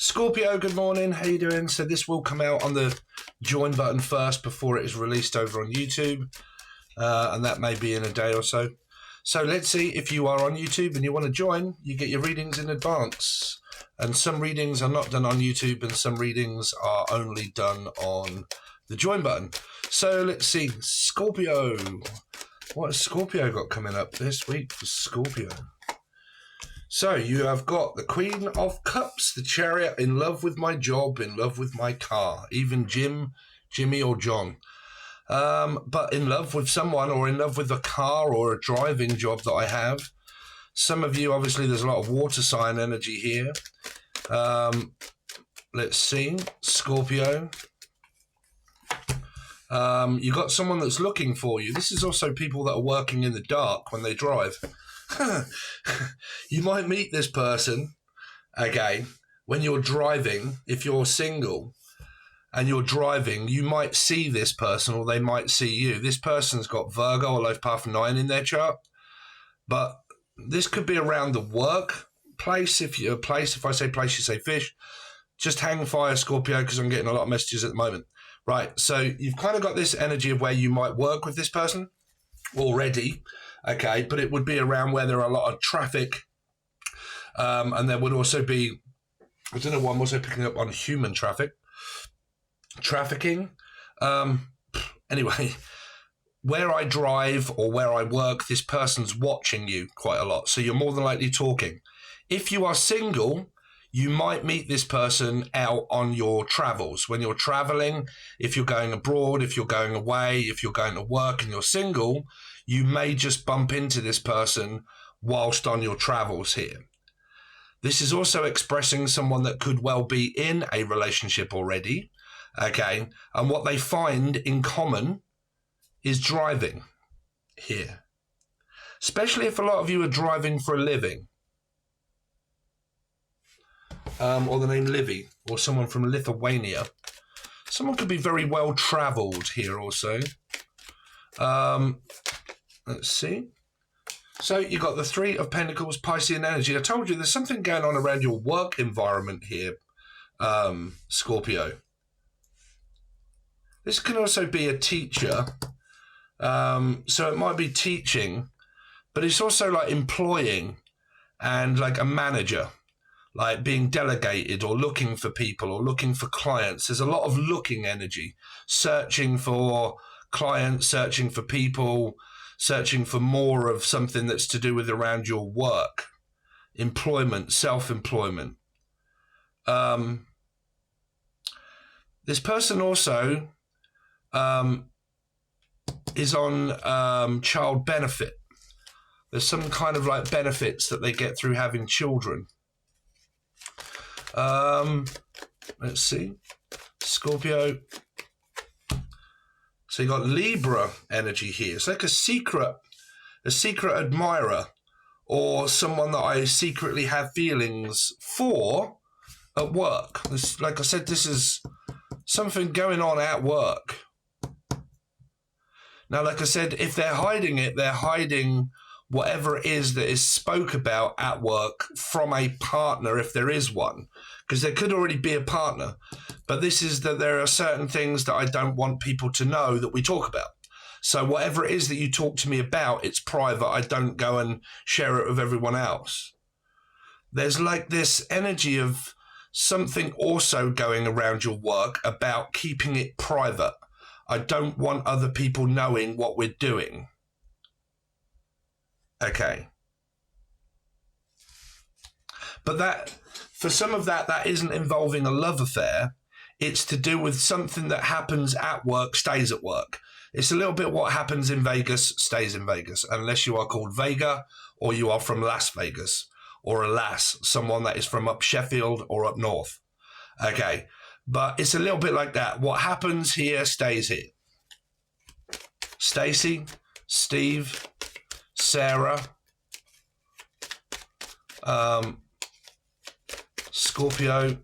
Scorpio, good morning. How you doing? So this will come out on the join button first before it is released over on YouTube, and that may be in a day or so. So let's see, if you are on YouTube and you want to join, you get your readings in advance. And some readings are not done on YouTube and some readings are only done on the join button. So let's see, Scorpio. What has Scorpio got coming up this week for Scorpio? So you have got the Queen of Cups, the Chariot, in love with my job, in love with my car, even Jimmy or John. But in love with someone, or in love with a car or a driving job that I have. Some of you, obviously, there's a lot of water sign energy here. Let's see, Scorpio. You got someone that's looking for you. This is also people that are working in the dark when they drive. You might meet this person, okay, when you're driving. If you're single and you're driving, you might see this person or they might see you. This person's got Virgo or Life Path 9 in their chart, but this could be around the workplace. If I say place, you say fish. Just hang fire, Scorpio, because I'm getting a lot of messages at the moment. Right, so you've kind of got this energy of where you might work with this person already, okay, but it would be around where there are a lot of traffic, and there would also be, I don't know why I'm also picking up on human trafficking. Anyway, where I drive or where I work, this person's watching you quite a lot, so you're more than likely talking. If you are single, you might meet this person out on your travels. When you're traveling, if you're going abroad, if you're going away, if you're going to work and you're single, you may just bump into this person whilst on your travels here. This is also expressing someone that could well be in a relationship already, okay? And what they find in common is driving here. Especially if a lot of you are driving for a living. Or the name Livy, or someone from Lithuania. Someone could be very well travelled here also. Let's see. So you got the Three of Pentacles, Piscean energy. I told you there's something going on around your work environment here, Scorpio. This can also be a teacher. So it might be teaching, but it's also like employing and like a manager. Like being delegated or looking for people or looking for clients. There's a lot of looking energy, searching for clients, searching for people, searching for more of something that's to do with around your work, employment, self-employment. This person also is on child benefit. There's some kind of like benefits that they get through having children. Let's see, Scorpio. So you got Libra energy here. It's like a secret admirer, or someone that I secretly have feelings for at work. This, like I said, this is something going on at work. Now, like I said, if they're hiding it, they're hiding whatever it is that is spoke about at work from a partner, if there is one, because there could already be a partner. But this is that there are certain things that I don't want people to know that we talk about. So whatever it is that you talk to me about, it's private. I don't go and share it with everyone else. There's like this energy of something also going around your work about keeping it private. I don't want other people knowing what we're doing. Okay. But that, for some of that, that isn't involving a love affair. It's to do with something that happens at work, stays at work. It's a little bit what happens in Vegas, stays in Vegas, unless you are called Vega or you are from Las Vegas, or a lass, someone that is from up Sheffield or up north. Okay. But it's a little bit like that. What happens here stays here. Stacy, Steve, Sarah, Scorpio,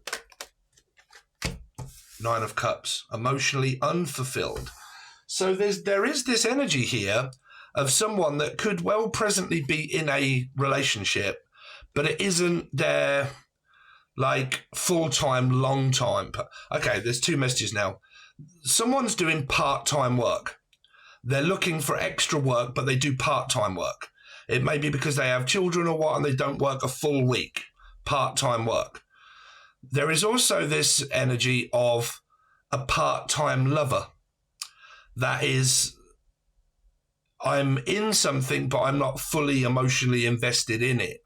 Nine of Cups, emotionally unfulfilled. So there is this energy here of someone that could well presently be in a relationship, but it isn't their like full-time, long-time. Okay, there's two messages now. Someone's doing part-time work. They're looking for extra work, but they do part-time work. It may be because they have children or what, and they don't work a full week. Part-time work. There is also this energy of a part-time lover. That is, I'm in something, but I'm not fully emotionally invested in it.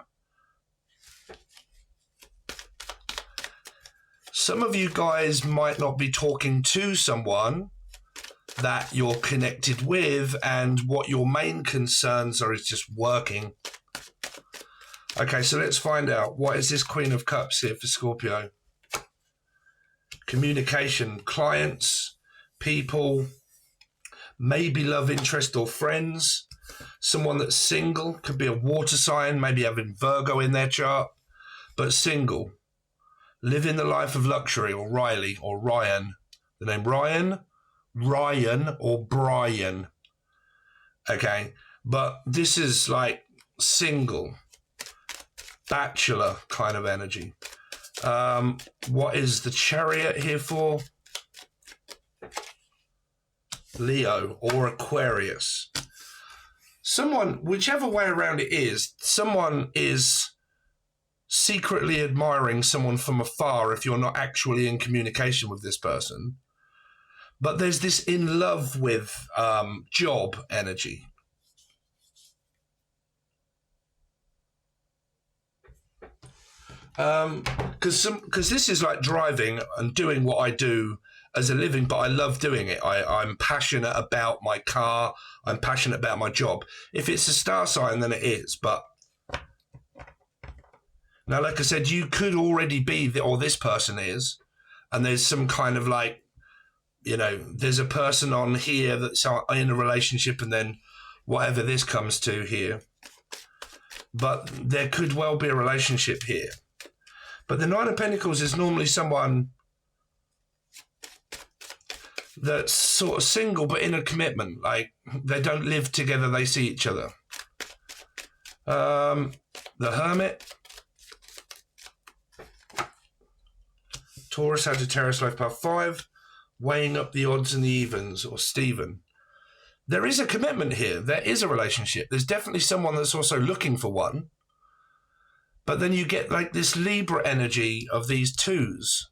Some of you guys might not be talking to someone that you're connected with, and what your main concerns are is just working. Okay, so let's find out. What is this Queen of Cups here for Scorpio? Communication, clients, people, maybe love interest or friends. Someone that's single, could be a water sign, maybe having Virgo in their chart, but single. Living the life of luxury, or Riley, or Ryan. The name Ryan or Brian. Okay, but this is like single, bachelor kind of energy. What is the Chariot here for? Leo or Aquarius. Someone, whichever way around it is, someone is secretly admiring someone from afar if you're not actually in communication with this person. But there's this in love with job energy. Because this is like driving and doing what I do as a living, but I love doing it. I'm passionate about my car. I'm passionate about my job. If it's a star sign, then it is. But now, like I said, you could already be, or this person is, and there's some kind of like, you know, there's a person on here that's in a relationship, and then whatever this comes to here. But there could well be a relationship here. But the Nine of Pentacles is normally someone that's sort of single but in a commitment. Like, they don't live together, they see each other. The Hermit. Taurus, Sagittarius, Life Path 5. Weighing up the odds and the evens, or Stephen. There is a commitment here. There is a relationship. There's definitely someone that's also looking for one. But then you get like this Libra energy of these twos,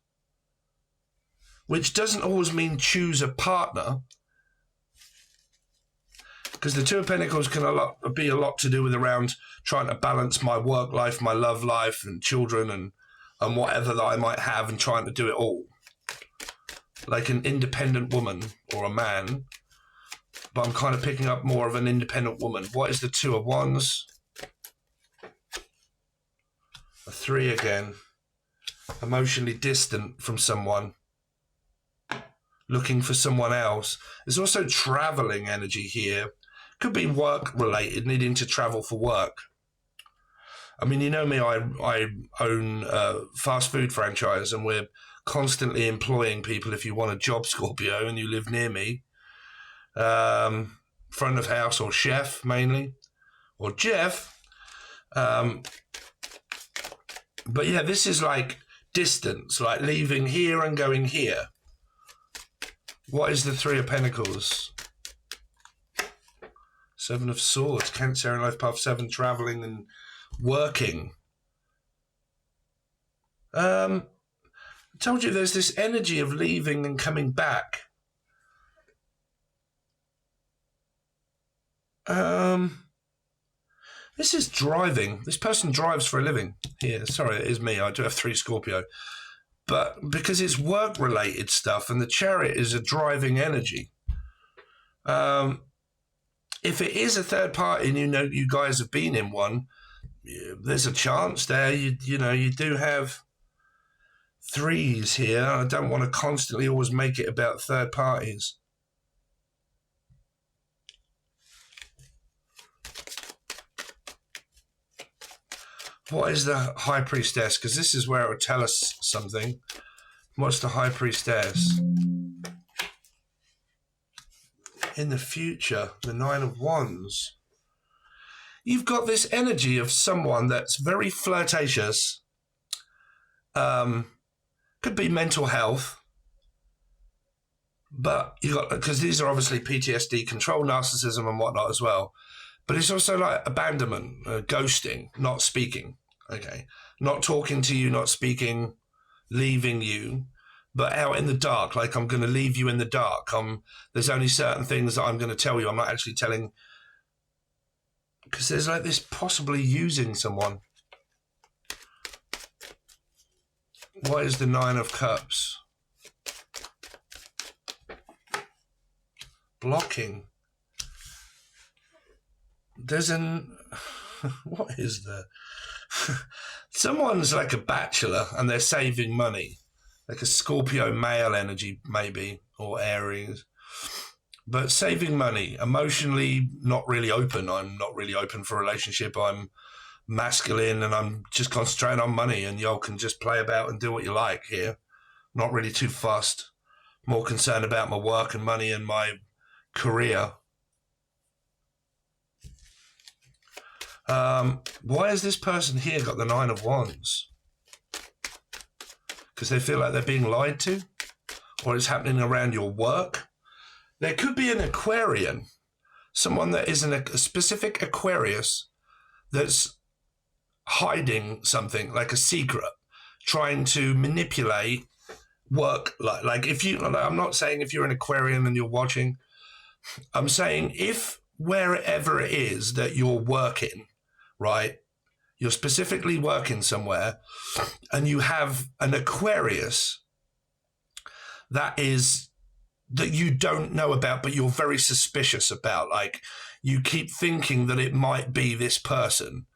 which doesn't always mean choose a partner, because the Two of Pentacles can be a lot to do with around trying to balance my work life, my love life, and children, and whatever that I might have, and trying to do it all. Like an independent woman or a man, but I'm kind of picking up more of an independent woman. What is the Two of Wands? A 3 again. Emotionally distant from someone. Looking for someone else. There's also traveling energy here. Could be work related, needing to travel for work. I mean, you know me, I own a fast food franchise, and we're constantly employing people. If you want a job, Scorpio, and you live near me, front of house or chef mainly, or Jeff. But yeah, this is like distance, like leaving here and going here. What is the Three of Pentacles? Seven of Swords, Cancer and Life Path 7, traveling and working. I told you there's this energy of leaving and coming back. This is driving. This person drives for a living. Here, sorry, it is me. I do have 3 Scorpio. But because it's work-related stuff, and the Chariot is a driving energy. If it is a third party, and you know you guys have been in one, there's a chance there. You know, you do have 3s here. I don't want to constantly always make it about third parties. What is the High Priestess? Because this is where it will tell us something. What's the High Priestess? In the future, the Nine of Wands. You've got this energy of someone that's very flirtatious, Could be mental health. But you got, because these are obviously PTSD, control, narcissism, and whatnot as well. But it's also like abandonment, ghosting, not speaking. Okay, not talking to you, not speaking, leaving you, but out in the dark. Like, I'm going to leave you in the dark. There's only certain things that I'm going to tell you. I'm not actually telling, because there's like this possibly using someone. What is the Nine of Cups? Blocking. There's what is the someone's like a bachelor and they're saving money, like a Scorpio male energy maybe, or Aries, but saving money, emotionally not really open. I'm not really open for a relationship. I'm masculine and I'm just concentrating on money, and y'all can just play about and do what you like here. Not really too fussed, more concerned about my work and money and my career. Why has this person here got the Nine of Wands? Because they feel like they're being lied to, or it's happening around your work. There could be an Aquarian, someone that is a specific Aquarius that's hiding something, like a secret, trying to manipulate work. Like if you, I'm not saying if you're an Aquarian and you're watching, I'm saying if wherever it is that you're working, right, you're specifically working somewhere and you have an Aquarius that you don't know about, but you're very suspicious about, like you keep thinking that it might be this person.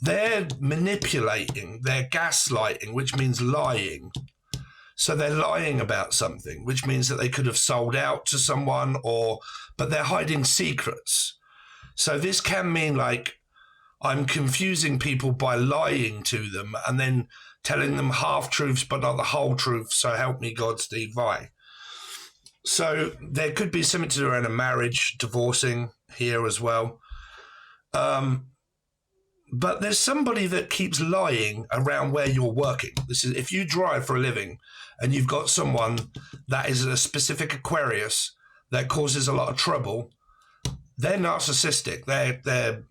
They're manipulating, they're gaslighting, which means lying. So they're lying about something, which means that they could have sold out to someone, but they're hiding secrets. So this can mean like, I'm confusing people by lying to them and then telling them half-truths, but not the whole truth. So help me God, Steve Vai. So there could be something to do around a marriage, divorcing here as well. But there's somebody that keeps lying around where you're working. This is if you drive for a living and you've got someone that is a specific Aquarius that causes a lot of trouble, they're narcissistic. They're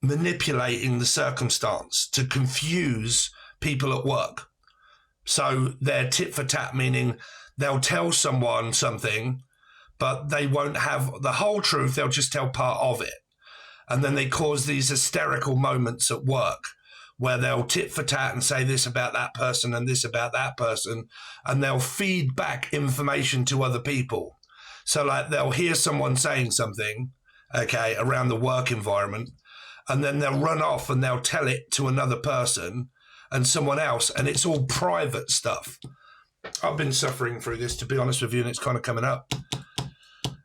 manipulating the circumstance to confuse people at work. So they're tit for tat, meaning they'll tell someone something, but they won't have the whole truth. They'll just tell part of it. And then they cause these hysterical moments at work where they'll tit for tat and say this about that person and this about that person, and they'll feed back information to other people. So like they'll hear someone saying something, okay, around the work environment, and then they'll run off and they'll tell it to another person and someone else, and it's all private stuff. I've been suffering through this, to be honest with you, and it's kind of coming up.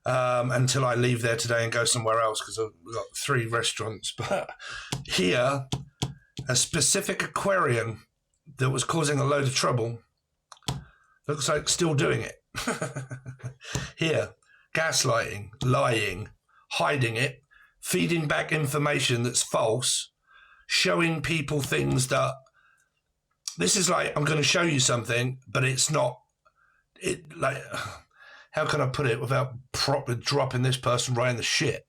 Until I leave there today and go somewhere else, because I've got 3 restaurants. But here, a specific Aquarian that was causing a load of trouble looks like still doing it. Here, gaslighting, lying, hiding it, feeding back information that's false, showing people things that this is like, I'm going to show you something, but it's not. It like. How can I put it without properly dropping this person right in the shit?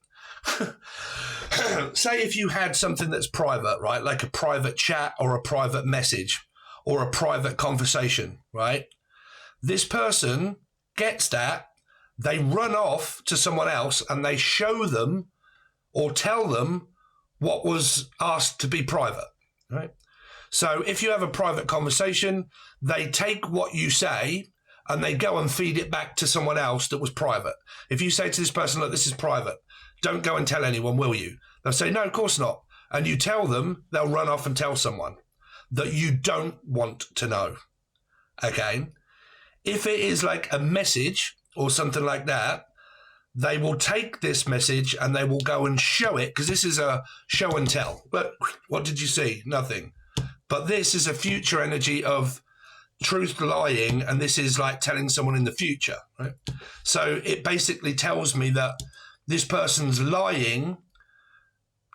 Say if you had something that's private, right? Like a private chat or a private message or a private conversation, right? This person gets that, they run off to someone else and they show them or tell them what was asked to be private, right? So if you have a private conversation, they take what you say and they go and feed it back to someone else that was private. If you say to this person, look, this is private, don't go and tell anyone, will you? They'll say, no, of course not. And you tell them, they'll run off and tell someone that you don't want to know. Okay? If it is like a message or something like that, they will take this message and they will go and show it, because this is a show and tell. But what did you see? Nothing. But this is a future energy of truth lying, and this is like telling someone in the future, right? So it basically tells me that this person's lying,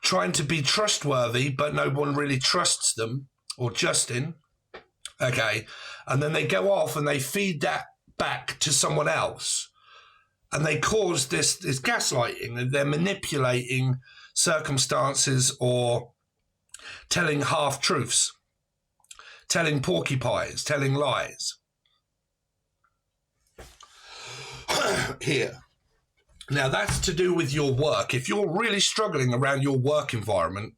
trying to be trustworthy, but no one really trusts them, or Justin. Okay. And then they go off and they feed that back to someone else. And they cause this gaslighting, and they're manipulating circumstances or telling half-truths, telling porcupines, telling lies. Here. Now, that's to do with your work. If you're really struggling around your work environment,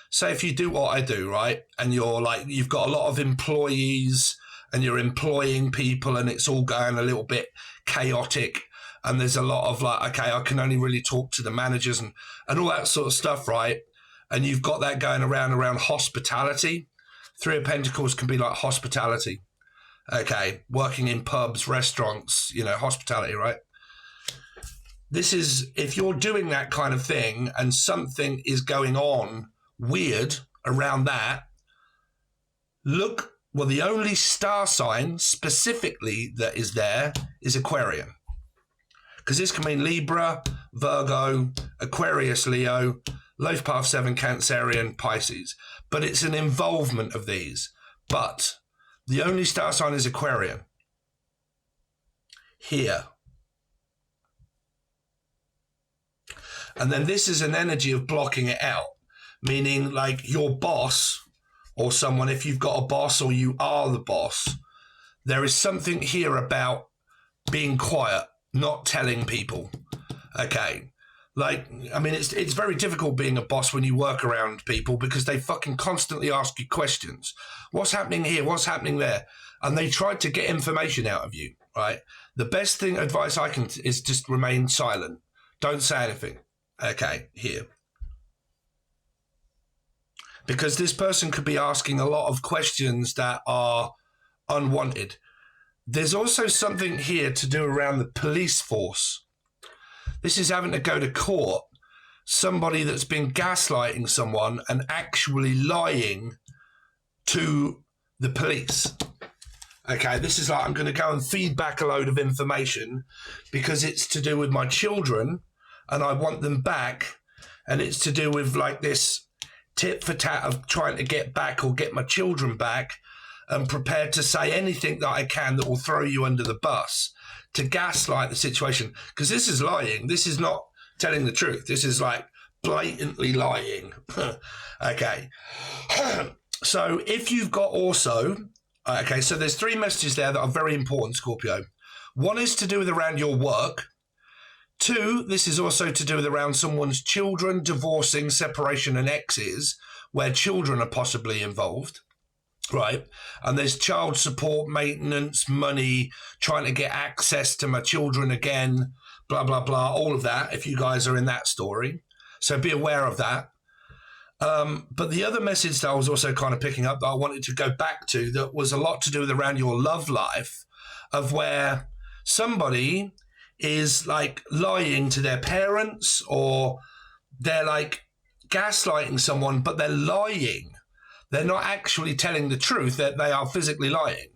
say if you do what I do, right, and you're like, you've got a lot of employees and you're employing people and it's all going a little bit chaotic, and there's a lot of like, okay, I can only really talk to the managers and all that sort of stuff, right? And you've got that going around hospitality. Three of Pentacles can be like hospitality. Okay, working in pubs, restaurants, you know, hospitality, right? This is, if you're doing that kind of thing and something is going on weird around that, look, well, the only star sign specifically that is there is Aquarian. Because this can mean Libra, Virgo, Aquarius, Leo, Loaf Path 7, Cancerian, Pisces. But it's an involvement of these. But the only star sign is Aquarian. Here. And then this is an energy of blocking it out. Meaning like your boss or someone, if you've got a boss or you are the boss, there is something here about being quiet, not telling people. Okay. Like, I mean, it's very difficult being a boss when you work around people because they fucking constantly ask you questions. What's happening here? What's happening there? And they try to get information out of you, right? The best advice I can is just remain silent. Don't say anything. Okay, here. Because this person could be asking a lot of questions that are unwanted. There's also something here to do around the police force. This is having to go to court. Somebody that's been gaslighting someone and actually lying to the police. Okay, this is like, I'm going to go and feed back a load of information because it's to do with my children and I want them back. And it's to do with like this tit for tat of trying to get back or get my children back, and prepared to say anything that I can that will throw you under the bus to gaslight the situation. Because this is lying. This is not telling the truth. This is like blatantly lying. Okay. So if you've got also, okay, so there's three messages there that are very important, Scorpio. One is to do with around your work. Two, this is also to do with around someone's children, divorcing, separation, and exes, where children are possibly involved. Right. And there's child support, maintenance, money, trying to get access to my children again, blah, blah, blah, all of that, if you guys are in that story. So be aware of that. But the other message that I was also kind of picking up that I wanted to go back to that was a lot to do with around your love life, of where somebody is like lying to their parents or they're like gaslighting someone, but they're lying. They're not actually telling the truth, that they are physically lying.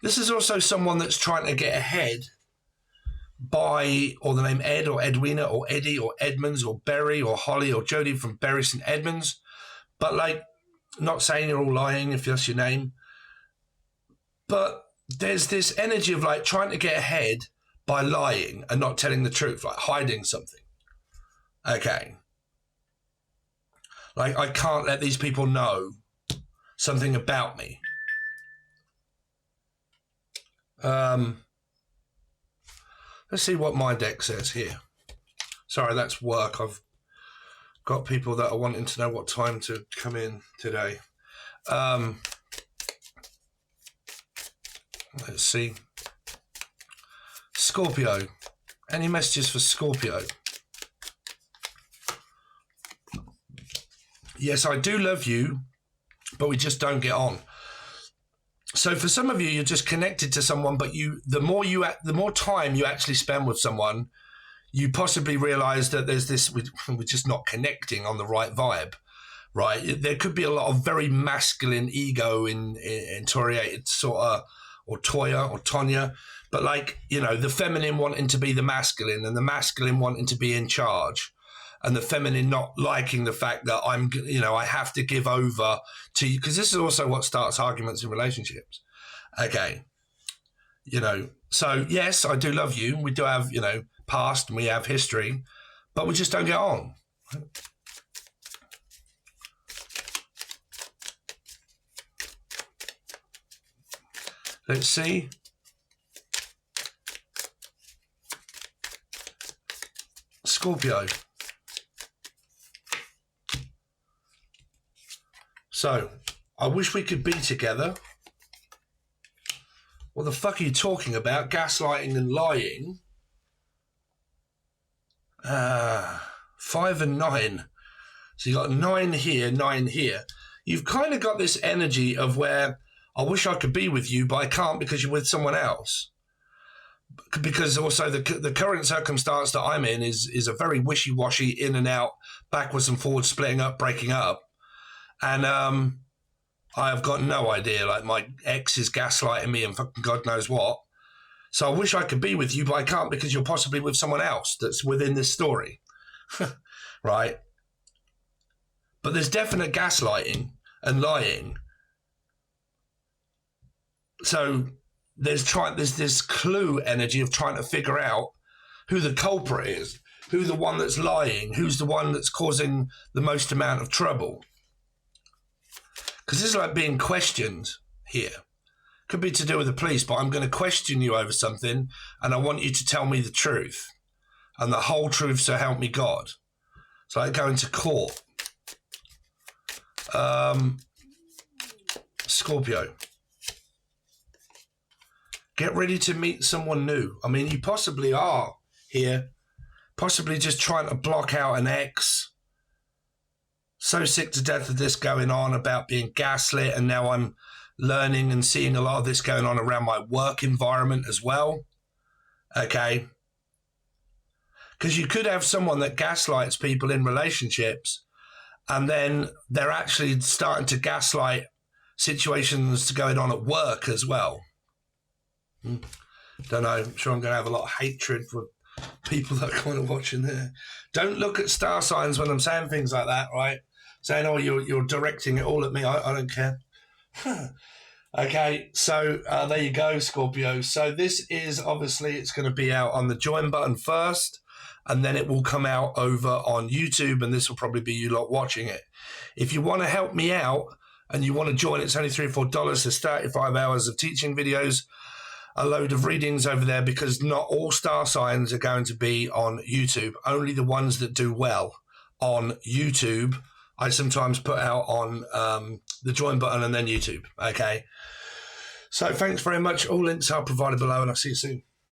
This is also someone that's trying to get ahead by, or the name Ed or Edwina or Eddie or Edmonds or Berry or Holly or Jodie from Bury St Edmunds. But like, not saying you're all lying if that's your name. But there's this energy of like trying to get ahead by lying and not telling the truth, like hiding something. Okay. Like, I can't let these people know something about me. Let's see what my deck says here. Sorry, that's work. I've got people that are wanting to know what time to come in today. Let's see. Scorpio. Any messages for Scorpio? Yes, I do love you, but we just don't get on. So for some of you, you're just connected to someone, but the more time you actually spend with someone, you possibly realize that there's this, we're just not connecting on the right vibe, right? There could be a lot of very masculine ego in Toriated sort of, or Toya or Tonya, but like, you know, the feminine wanting to be the masculine and the masculine wanting to be in charge. and the feminine not liking the fact that I'm, you know, I have to give over to you, because this is also what starts arguments in relationships. Okay. You know, so yes, I do love you. We do have, you know, past and we have history, but we just don't get on. Let's see. Scorpio. So, I wish we could be together. What the fuck are you talking about? Gaslighting and lying. 5 and 9. So you got 9 here, 9 here. You've kind of got this energy of where I wish I could be with you, but I can't because you're with someone else. Because also the current circumstance that I'm in is a very wishy-washy, in and out, backwards and forwards, splitting up, breaking up. And I've got no idea. Like, my ex is gaslighting me and fucking God knows what. So I wish I could be with you, but I can't because you're possibly with someone else that's within this story. Right? But there's definite gaslighting and lying. So there's this clue energy of trying to figure out who the culprit is, who the one that's lying, who's the one that's causing the most amount of trouble. Because this is like being questioned here. Could be to do with the police, but I'm going to question you over something and I want you to tell me the truth. And the whole truth, so help me God. It's like going to court. Scorpio. Get ready to meet someone new. I mean, you possibly are here. Possibly just trying to block out an ex. So sick to death of this going on about being gaslit, and now I'm learning and seeing a lot of this going on around my work environment as well. Okay. Because you could have someone that gaslights people in relationships, and then they're actually starting to gaslight situations going on at work as well. Don't know. I'm sure I'm going to have a lot of hatred for people that are kind of watching there. Don't look at star signs when I'm saying things like that, right? Saying, oh, you're directing it all at me. I don't care. Okay, so there you go, Scorpio. So this is, obviously, it's going to be out on the join button first, and then it will come out over on YouTube, and this will probably be you lot watching it. If you want to help me out and you want to join, it's only $3 or $4. There's 35 hours of teaching videos, a load of readings over there, because not all star signs are going to be on YouTube. Only the ones that do well on YouTube, I sometimes put out on the join button and then YouTube. Okay. So thanks very much. All links are provided below, and I'll see you soon.